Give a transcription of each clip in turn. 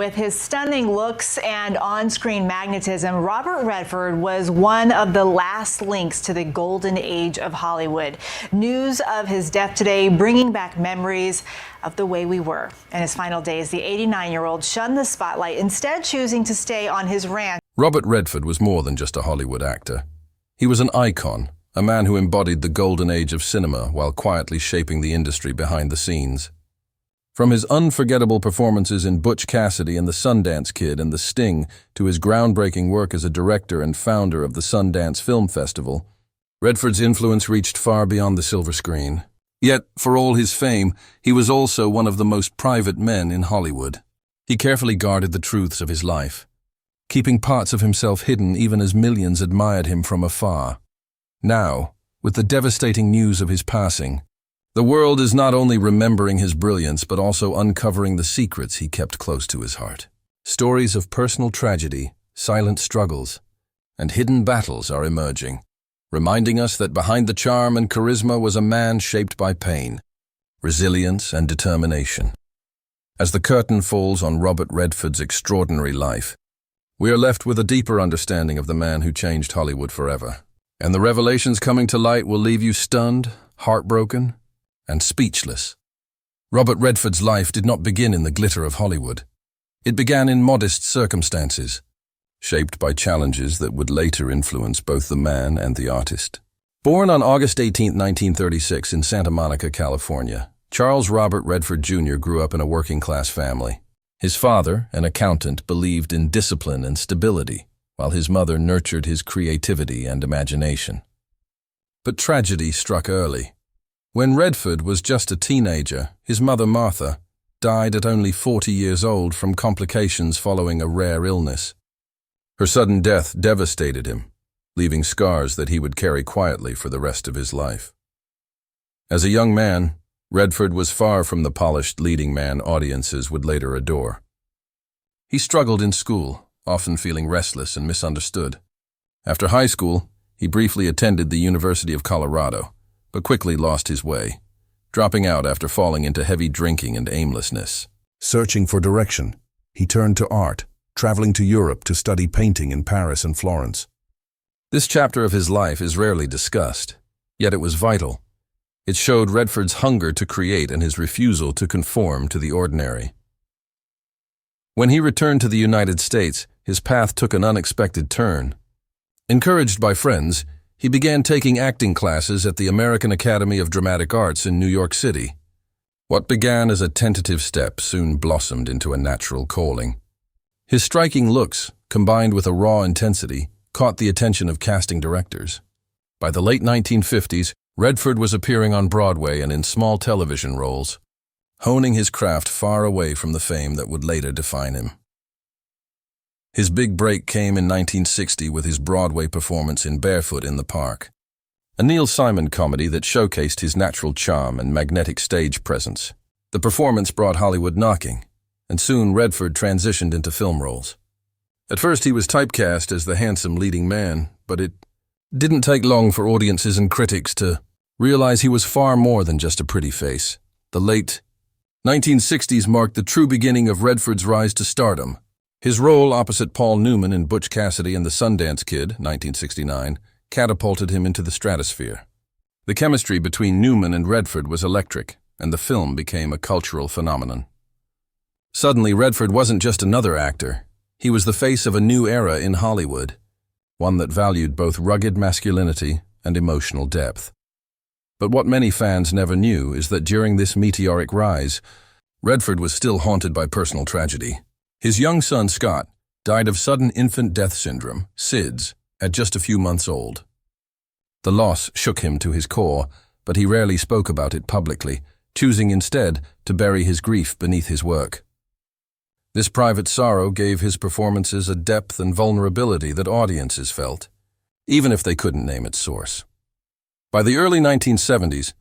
With his stunning looks and on-screen magnetism, Robert Redford was one of the last links to the golden age of Hollywood. News of his death today bringing back memories of the way we were. In his final days, the 89-year-old shunned the spotlight, instead choosing to stay on his ranch. Robert Redford was more than just a Hollywood actor. He was an icon, a man who embodied the golden age of cinema while quietly shaping the industry behind the scenes. From his unforgettable performances in Butch Cassidy and the Sundance Kid and The Sting to his groundbreaking work as a director and founder of the Sundance Film Festival, Redford's influence reached far beyond the silver screen. Yet, for all his fame, he was also one of the most private men in Hollywood. He carefully guarded the truths of his life, keeping parts of himself hidden even as millions admired him from afar. Now, with the devastating news of his passing, the world is not only remembering his brilliance but also uncovering the secrets he kept close to his heart. Stories of personal tragedy, silent struggles, and hidden battles are emerging, reminding us that behind the charm and charisma was a man shaped by pain, resilience, and determination. As the curtain falls on Robert Redford's extraordinary life, we are left with a deeper understanding of the man who changed Hollywood forever. And the revelations coming to light will leave you stunned, heartbroken, and speechless. Robert Redford's life did not begin in the glitter of Hollywood. It began in modest circumstances, shaped by challenges that would later influence both the man and the artist. Born on August 18, 1936 in Santa Monica, California, Charles Robert Redford Jr. grew up in a working-class family. His father, an accountant, believed in discipline and stability, while his mother nurtured his creativity and imagination. But tragedy struck early. When Redford was just a teenager, his mother Martha died at only 40 years old from complications following a rare illness. Her sudden death devastated him, leaving scars that he would carry quietly for the rest of his life. As a young man, Redford was far from the polished leading man audiences would later adore. He struggled in school, often feeling restless and misunderstood. After high school, he briefly attended the University of Colorado, but quickly lost his way, dropping out after falling into heavy drinking and aimlessness. Searching for direction, he turned to art, traveling to Europe to study painting in Paris and Florence. This chapter of his life is rarely discussed, yet it was vital. It showed Redford's hunger to create and his refusal to conform to the ordinary. When he returned to the United States, his path took an unexpected turn. Encouraged by friends, he began taking acting classes at the American Academy of Dramatic Arts in New York City. What began as a tentative step soon blossomed into a natural calling. His striking looks, combined with a raw intensity, caught the attention of casting directors. By the late 1950s, Redford was appearing on Broadway and in small television roles, honing his craft far away from the fame that would later define him. His big break came in 1960 with his Broadway performance in Barefoot in the Park, a Neil Simon comedy that showcased his natural charm and magnetic stage presence. The performance brought Hollywood knocking, and soon Redford transitioned into film roles. At first he was typecast as the handsome leading man, but it didn't take long for audiences and critics to realize he was far more than just a pretty face. The late 1960s marked the true beginning of Redford's rise to stardom. His role opposite Paul Newman in Butch Cassidy and the Sundance Kid, 1969, catapulted him into the stratosphere. The chemistry between Newman and Redford was electric, and the film became a cultural phenomenon. Suddenly, Redford wasn't just another actor. He was the face of a new era in Hollywood, one that valued both rugged masculinity and emotional depth. But what many fans never knew is that during this meteoric rise, Redford was still haunted by personal tragedy. His young son, Scott, died of sudden infant death syndrome, SIDS, at just a few months old. The loss shook him to his core, but he rarely spoke about it publicly, choosing instead to bury his grief beneath his work. This private sorrow gave his performances a depth and vulnerability that audiences felt, even if they couldn't name its source. By the early 1970s,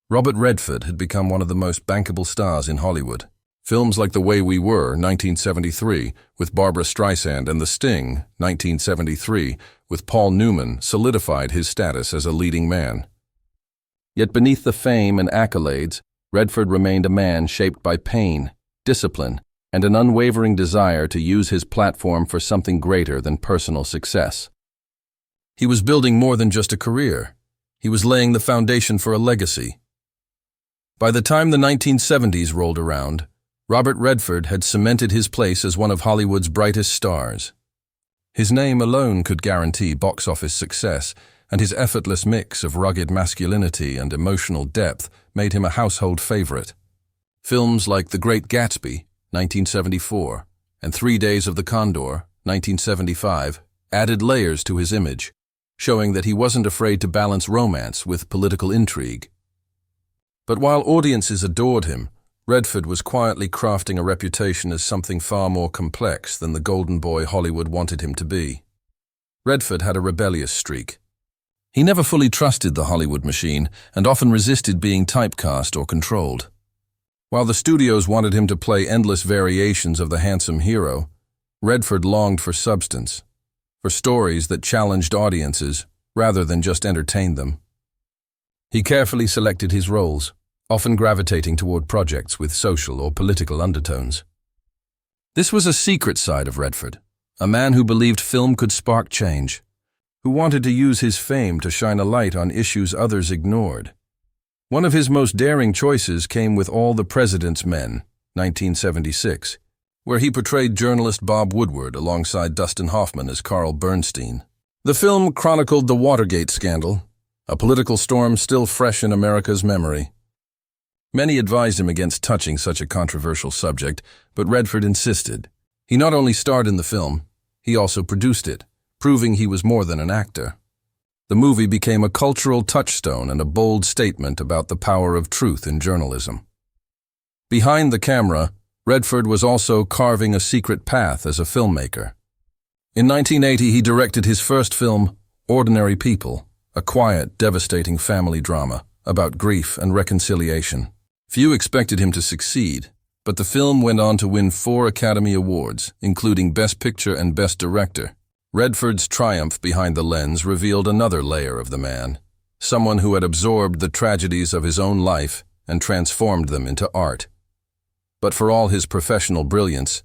Robert Redford had become one of the most bankable stars in Hollywood. Films like The Way We Were, 1973, with Barbra Streisand, and The Sting, 1973, with Paul Newman, solidified his status as a leading man. Yet beneath the fame and accolades, Redford remained a man shaped by pain, discipline, and an unwavering desire to use his platform for something greater than personal success. He was building more than just a career. He was laying the foundation for a legacy. By the time the 1970s rolled around, Robert Redford had cemented his place as one of Hollywood's brightest stars. His name alone could guarantee box office success, and his effortless mix of rugged masculinity and emotional depth made him a household favorite. Films like The Great Gatsby, 1974, and 3 Days of the Condor, 1975, added layers to his image, showing that he wasn't afraid to balance romance with political intrigue. But while audiences adored him, Redford was quietly crafting a reputation as something far more complex than the golden boy Hollywood wanted him to be. Redford had a rebellious streak. He never fully trusted the Hollywood machine and often resisted being typecast or controlled. While the studios wanted him to play endless variations of the handsome hero, Redford longed for substance, for stories that challenged audiences rather than just entertained them. He carefully selected his roles, often gravitating toward projects with social or political undertones. This was a secret side of Redford, a man who believed film could spark change, who wanted to use his fame to shine a light on issues others ignored. One of his most daring choices came with All the President's Men, 1976, where he portrayed journalist Bob Woodward alongside Dustin Hoffman as Carl Bernstein. The film chronicled the Watergate scandal, a political storm still fresh in America's memory. Many advised him against touching such a controversial subject, but Redford insisted. He not only starred in the film, he also produced it, proving he was more than an actor. The movie became a cultural touchstone and a bold statement about the power of truth in journalism. Behind the camera, Redford was also carving a secret path as a filmmaker. In 1980, he directed his first film, Ordinary People, a quiet, devastating family drama about grief and reconciliation. Few expected him to succeed, but the film went on to win 4 Academy Awards, including Best Picture and Best Director. Redford's triumph behind the lens revealed another layer of the man, someone who had absorbed the tragedies of his own life and transformed them into art. But for all his professional brilliance,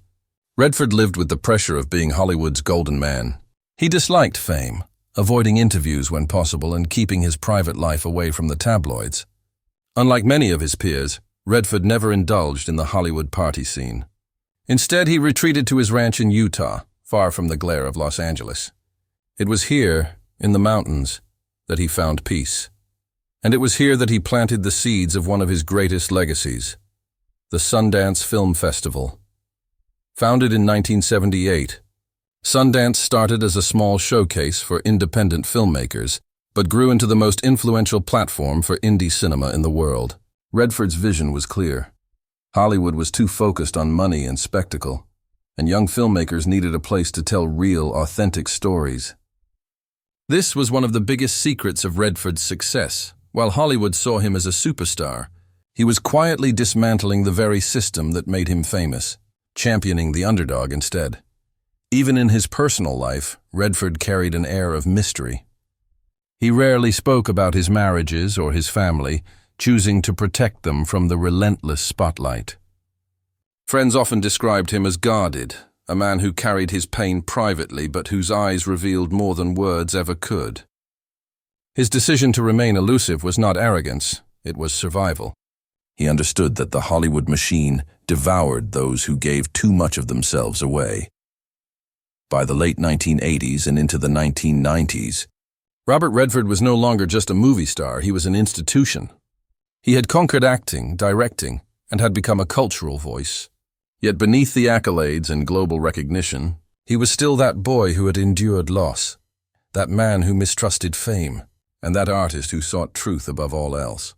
Redford lived with the pressure of being Hollywood's golden man. He disliked fame, avoiding interviews when possible and keeping his private life away from the tabloids. Unlike many of his peers, Redford never indulged in the Hollywood party scene. Instead, he retreated to his ranch in Utah, far from the glare of Los Angeles. It was here, in the mountains, that he found peace. And it was here that he planted the seeds of one of his greatest legacies, the Sundance Film Festival. Founded in 1978, Sundance started as a small showcase for independent filmmakers, but grew into the most influential platform for indie cinema in the world. Redford's vision was clear. Hollywood was too focused on money and spectacle, and young filmmakers needed a place to tell real, authentic stories. This was one of the biggest secrets of Redford's success. While Hollywood saw him as a superstar, he was quietly dismantling the very system that made him famous, championing the underdog instead. Even in his personal life, Redford carried an air of mystery. He rarely spoke about his marriages or his family, choosing to protect them from the relentless spotlight. Friends often described him as guarded, a man who carried his pain privately but whose eyes revealed more than words ever could. His decision to remain elusive was not arrogance, it was survival. He understood that the Hollywood machine devoured those who gave too much of themselves away. By the late 1980s and into the 1990s, Robert Redford was no longer just a movie star, he was an institution. He had conquered acting, directing, and had become a cultural voice. Yet beneath the accolades and global recognition, he was still that boy who had endured loss, that man who mistrusted fame, and that artist who sought truth above all else.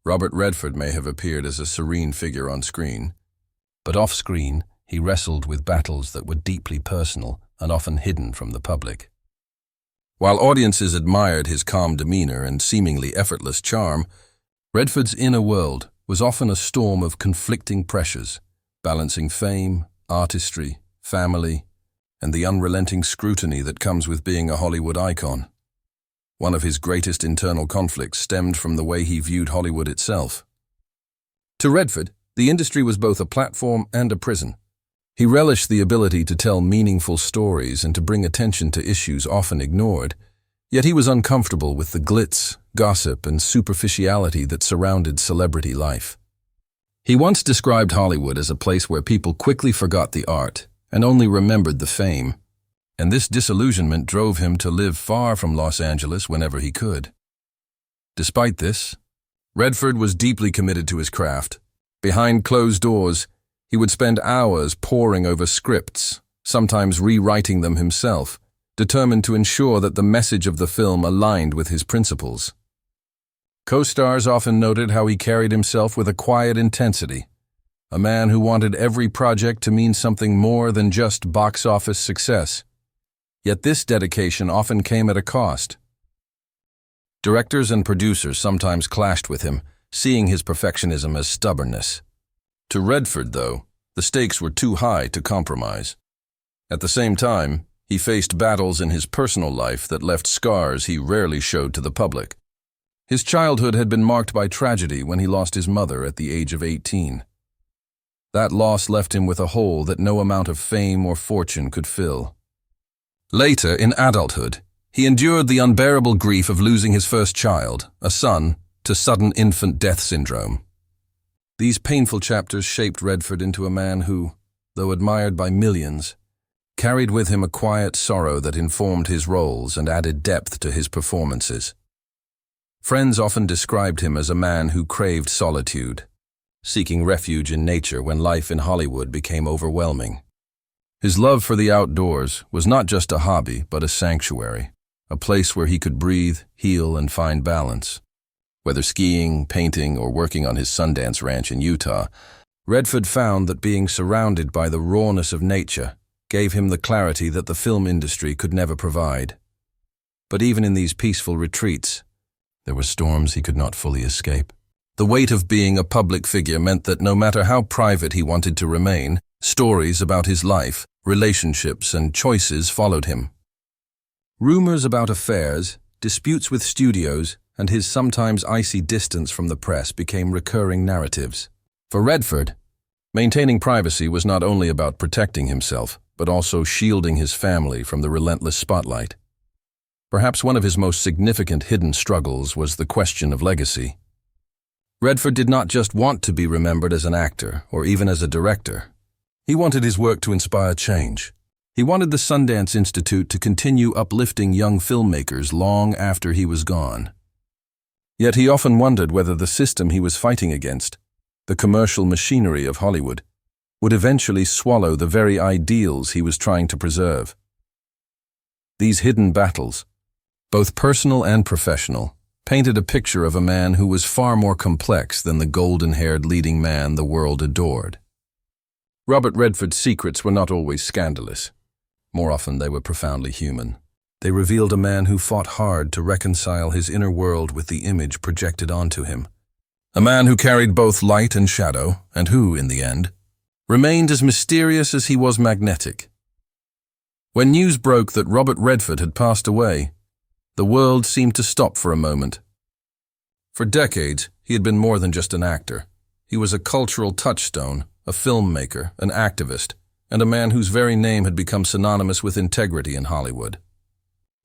Robert Redford may have appeared as a serene figure on screen, but off-screen he wrestled with battles that were deeply personal and often hidden from the public. While audiences admired his calm demeanor and seemingly effortless charm, Redford's inner world was often a storm of conflicting pressures, balancing fame, artistry, family, and the unrelenting scrutiny that comes with being a Hollywood icon. One of his greatest internal conflicts stemmed from the way he viewed Hollywood itself. To Redford, the industry was both a platform and a prison, He relished the ability to tell meaningful stories and to bring attention to issues often ignored, yet he was uncomfortable with the glitz, gossip, and superficiality that surrounded celebrity life. He once described Hollywood as a place where people quickly forgot the art and only remembered the fame, and this disillusionment drove him to live far from Los Angeles whenever he could. Despite this, Redford was deeply committed to his craft. Behind closed doors, he would spend hours poring over scripts, sometimes rewriting them himself, determined to ensure that the message of the film aligned with his principles. Co-stars often noted how he carried himself with a quiet intensity, a man who wanted every project to mean something more than just box office success. Yet this dedication often came at a cost. Directors and producers sometimes clashed with him, seeing his perfectionism as stubbornness. To Redford, though, the stakes were too high to compromise. At the same time, he faced battles in his personal life that left scars he rarely showed to the public. His childhood had been marked by tragedy when he lost his mother at the age of 18. That loss left him with a hole that no amount of fame or fortune could fill. Later, in adulthood, he endured the unbearable grief of losing his first child, a son, to sudden infant death syndrome. These painful chapters shaped Redford into a man who, though admired by millions, carried with him a quiet sorrow that informed his roles and added depth to his performances. Friends often described him as a man who craved solitude, seeking refuge in nature when life in Hollywood became overwhelming. His love for the outdoors was not just a hobby, but a sanctuary, a place where he could breathe, heal, and find balance. Whether skiing, painting, or working on his Sundance ranch in Utah, Redford found that being surrounded by the rawness of nature gave him the clarity that the film industry could never provide. But even in these peaceful retreats, there were storms he could not fully escape. The weight of being a public figure meant that no matter how private he wanted to remain, stories about his life, relationships, and choices followed him. Rumors about affairs, disputes with studios, and his sometimes icy distance from the press became recurring narratives. For Redford, maintaining privacy was not only about protecting himself, but also shielding his family from the relentless spotlight. Perhaps one of his most significant hidden struggles was the question of legacy. Redford did not just want to be remembered as an actor or even as a director. He wanted his work to inspire change. He wanted the Sundance Institute to continue uplifting young filmmakers long after he was gone. Yet he often wondered whether the system he was fighting against, the commercial machinery of Hollywood, would eventually swallow the very ideals he was trying to preserve. These hidden battles, both personal and professional, painted a picture of a man who was far more complex than the golden-haired leading man the world adored. Robert Redford's secrets were not always scandalous. More often they were profoundly human. They revealed a man who fought hard to reconcile his inner world with the image projected onto him. A man who carried both light and shadow, and who, in the end, remained as mysterious as he was magnetic. When news broke that Robert Redford had passed away, the world seemed to stop for a moment. For decades, he had been more than just an actor. He was a cultural touchstone, a filmmaker, an activist, and a man whose very name had become synonymous with integrity in Hollywood.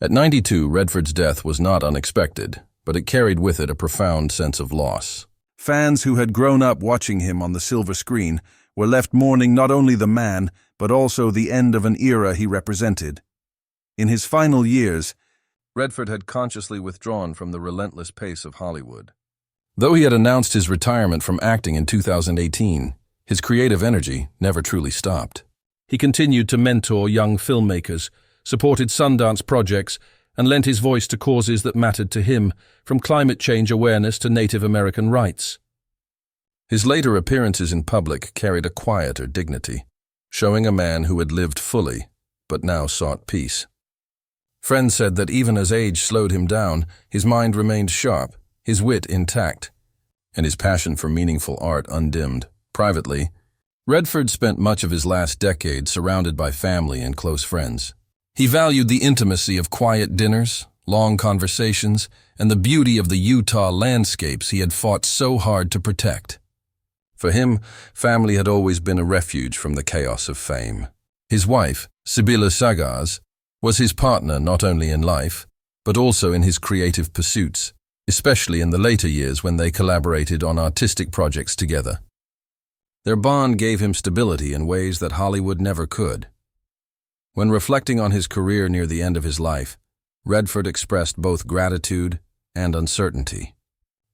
At 92, Redford's death was not unexpected, but it carried with it a profound sense of loss. Fans who had grown up watching him on the silver screen were left mourning not only the man, but also the end of an era he represented. In his final years, Redford had consciously withdrawn from the relentless pace of Hollywood. Though he had announced his retirement from acting in 2018, his creative energy never truly stopped. He continued to mentor young filmmakers, supported Sundance projects, and lent his voice to causes that mattered to him, from climate change awareness to Native American rights. His later appearances in public carried a quieter dignity, showing a man who had lived fully, but now sought peace. Friends said that even as age slowed him down, his mind remained sharp, his wit intact, and his passion for meaningful art undimmed. Privately, Redford spent much of his last decade surrounded by family and close friends. He valued the intimacy of quiet dinners, long conversations, and the beauty of the Utah landscapes he had fought so hard to protect. For him, family had always been a refuge from the chaos of fame. His wife, Sibylla Sagars, was his partner not only in life, but also in his creative pursuits, especially in the later years when they collaborated on artistic projects together. Their bond gave him stability in ways that Hollywood never could. When reflecting on his career near the end of his life, Redford expressed both gratitude and uncertainty.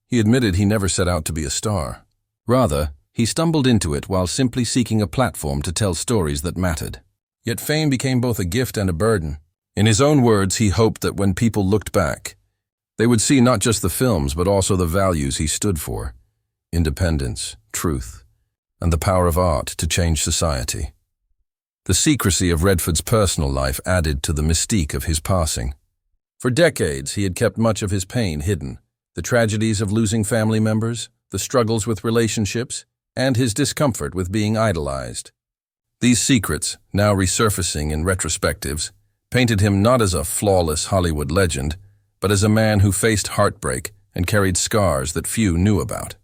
He admitted he never set out to be a star. Rather, he stumbled into it while simply seeking a platform to tell stories that mattered. Yet fame became both a gift and a burden. In his own words, he hoped that when people looked back, they would see not just the films but also the values he stood for: independence, truth, and the power of art to change society. The secrecy of Redford's personal life added to the mystique of his passing. For decades, he had kept much of his pain hidden: the tragedies of losing family members, the struggles with relationships, and his discomfort with being idolized. These secrets, now resurfacing in retrospectives, painted him not as a flawless Hollywood legend, but as a man who faced heartbreak and carried scars that few knew about.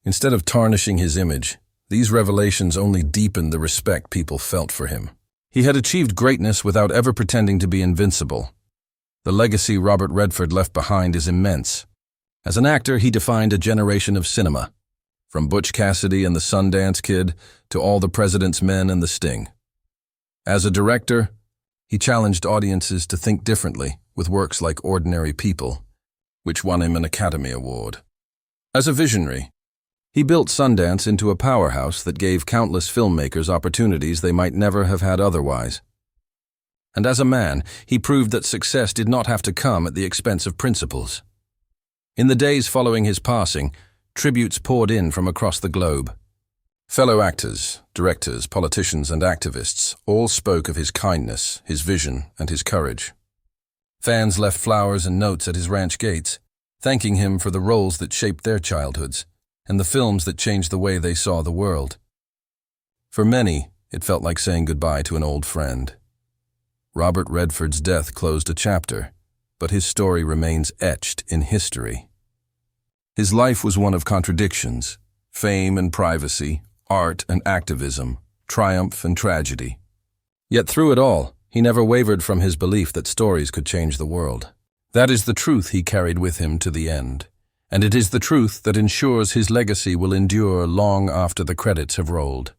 Instead of tarnishing his image, these revelations only deepened the respect people felt for him. He had achieved greatness without ever pretending to be invincible. The legacy Robert Redford left behind is immense. As an actor, he defined a generation of cinema, from Butch Cassidy and the Sundance Kid to All the President's Men and The Sting. As a director, he challenged audiences to think differently with works like Ordinary People, which won him an Academy Award. As a visionary, he built Sundance into a powerhouse that gave countless filmmakers opportunities they might never have had otherwise. And as a man, he proved that success did not have to come at the expense of principles. In the days following his passing, tributes poured in from across the globe. Fellow actors, directors, politicians, and activists all spoke of his kindness, his vision, and his courage. Fans left flowers and notes at his ranch gates, thanking him for the roles that shaped their childhoods and the films that changed the way they saw the world. For many, it felt like saying goodbye to an old friend. Robert Redford's death closed a chapter, but his story remains etched in history. His life was one of contradictions: fame and privacy, art and activism, triumph and tragedy. Yet through it all, he never wavered from his belief that stories could change the world. That is the truth he carried with him to the end, and it is the truth that ensures his legacy will endure long after the credits have rolled.